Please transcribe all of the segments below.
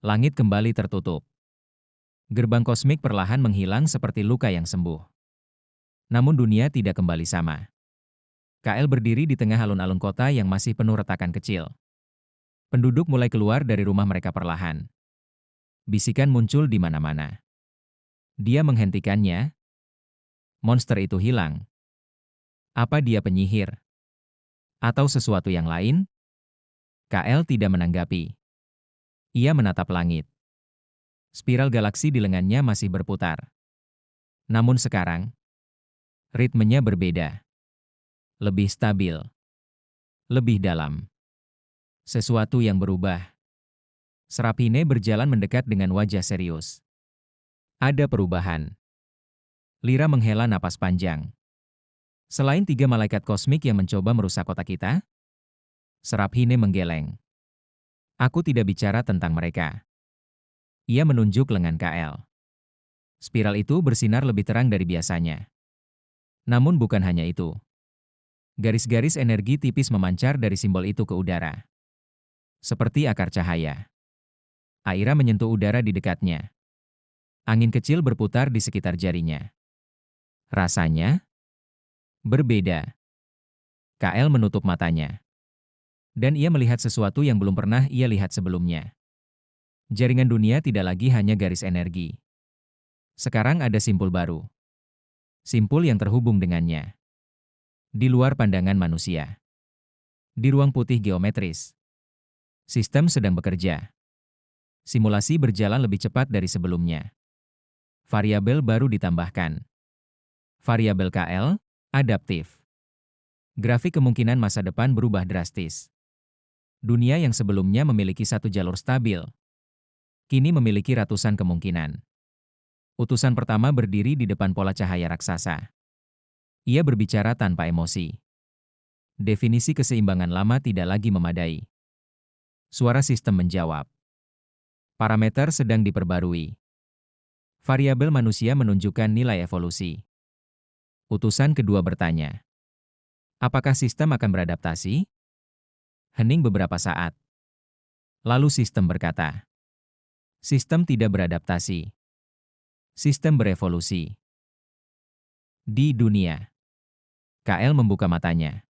Langit kembali tertutup. Gerbang kosmik perlahan menghilang seperti luka yang sembuh. Namun dunia tidak kembali sama. KL berdiri di tengah alun-alun kota yang masih penuh retakan kecil. Penduduk mulai keluar dari rumah mereka perlahan. Bisikan muncul di mana-mana. Dia menghentikannya. Monster itu hilang. Apa dia penyihir? Atau sesuatu yang lain? KL tidak menanggapi. Ia menatap langit. Spiral galaksi di lengannya masih berputar. Namun sekarang, ritmenya berbeda. Lebih stabil. Lebih dalam. Sesuatu yang berubah. Serapine berjalan mendekat dengan wajah serius. Ada perubahan. Lira menghela napas panjang. Selain 3 malaikat kosmik yang mencoba merusak kota kita, Serapine menggeleng. Aku tidak bicara tentang mereka. Ia menunjuk lengan KL. Spiral itu bersinar lebih terang dari biasanya. Namun bukan hanya itu. Garis-garis energi tipis memancar dari simbol itu ke udara. Seperti akar cahaya. Aira menyentuh udara di dekatnya. Angin kecil berputar di sekitar jarinya. Rasanya berbeda. KL menutup matanya. Dan ia melihat sesuatu yang belum pernah ia lihat sebelumnya. Jaringan dunia tidak lagi hanya garis energi. Sekarang ada simpul baru. Simpul yang terhubung dengannya. Di luar pandangan manusia. Di ruang putih geometris. Sistem sedang bekerja. Simulasi berjalan lebih cepat dari sebelumnya. Variabel baru ditambahkan. Variabel KL, adaptif. Grafik kemungkinan masa depan berubah drastis. Dunia yang sebelumnya memiliki satu jalur stabil, kini memiliki ratusan kemungkinan. Utusan pertama berdiri di depan pola cahaya raksasa. Ia berbicara tanpa emosi. Definisi keseimbangan lama tidak lagi memadai. Suara sistem menjawab. Parameter sedang diperbarui. Variabel manusia menunjukkan nilai evolusi. Utusan kedua bertanya. Apakah sistem akan beradaptasi? Hening beberapa saat. Lalu sistem berkata. Sistem tidak beradaptasi. Sistem berevolusi. Di dunia. KL membuka matanya.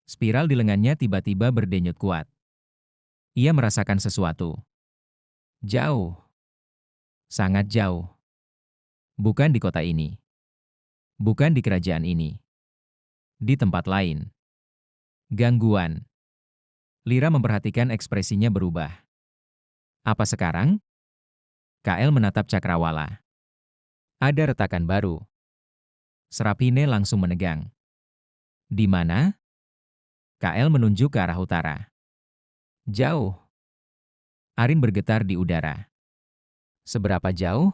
Spiral di lengannya tiba-tiba berdenyut kuat. Ia merasakan sesuatu. Jauh. Sangat jauh. Bukan di kota ini. Bukan di kerajaan ini. Di tempat lain. Gangguan. Lira memperhatikan ekspresinya berubah. Apa sekarang? KL menatap cakrawala. Ada retakan baru. Serapine langsung menegang. Di mana? KL menunjuk ke arah utara. Jauh. Arin bergetar di udara. Seberapa jauh?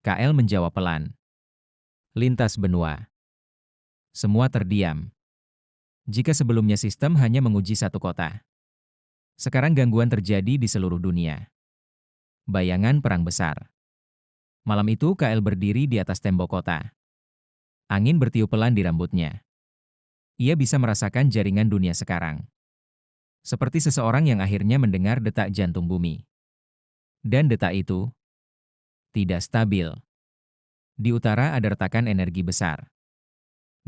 KL menjawab pelan. Lintas benua. Semua terdiam. Jika sebelumnya sistem hanya menguji satu kota, sekarang gangguan terjadi di seluruh dunia. Bayangan perang besar. Malam itu KL berdiri di atas tembok kota. Angin bertiup pelan di rambutnya. Ia bisa merasakan jaringan dunia sekarang. Seperti seseorang yang akhirnya mendengar detak jantung bumi. Dan detak itu tidak stabil. Di utara ada retakan energi besar.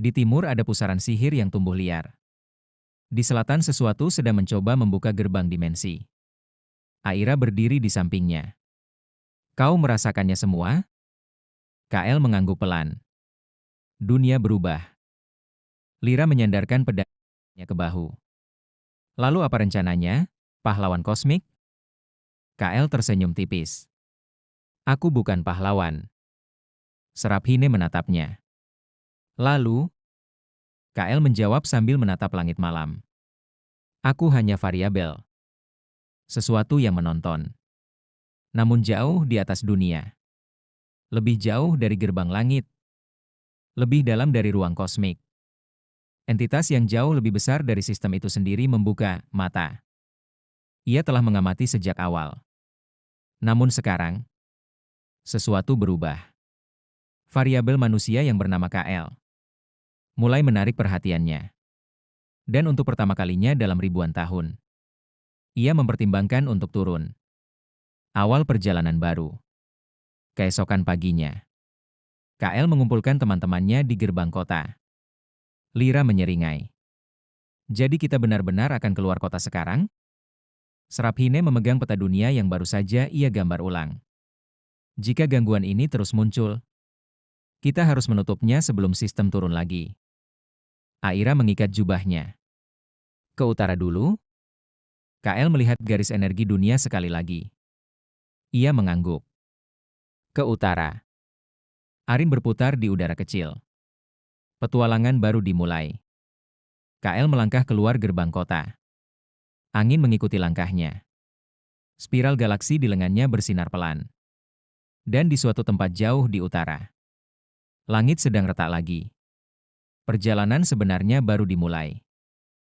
Di timur ada pusaran sihir yang tumbuh liar. Di selatan sesuatu sedang mencoba membuka gerbang dimensi. Aira berdiri di sampingnya. Kau merasakannya semua? KL mengangguk pelan. Dunia berubah. Lira menyandarkan pedangnya ke bahu. Lalu apa rencananya, pahlawan kosmik? KL tersenyum tipis. Aku bukan pahlawan. Serapine menatapnya. Lalu, KL menjawab sambil menatap langit malam. Aku hanya variabel. Sesuatu yang menonton. Namun jauh di atas dunia. Lebih jauh dari gerbang langit. Lebih dalam dari ruang kosmik. Entitas yang jauh lebih besar dari sistem itu sendiri membuka mata. Ia telah mengamati sejak awal. Namun sekarang, sesuatu berubah. Variabel manusia yang bernama KL mulai menarik perhatiannya. Dan untuk pertama kalinya dalam ribuan tahun, ia mempertimbangkan untuk turun. Awal perjalanan baru. Keesokan paginya, KL mengumpulkan teman-temannya di gerbang kota. Lira menyeringai. Jadi kita benar-benar akan keluar kota sekarang? Seraphine memegang peta dunia yang baru saja ia gambar ulang. Jika gangguan ini terus muncul, kita harus menutupnya sebelum sistem turun lagi. Aira mengikat jubahnya. Ke utara dulu. KL melihat garis energi dunia sekali lagi. Ia mengangguk. Ke utara. Arin berputar di udara kecil. Petualangan baru dimulai. KL melangkah keluar gerbang kota. Angin mengikuti langkahnya. Spiral galaksi di lengannya bersinar pelan. Dan di suatu tempat jauh di utara, langit sedang retak lagi. Perjalanan sebenarnya baru dimulai.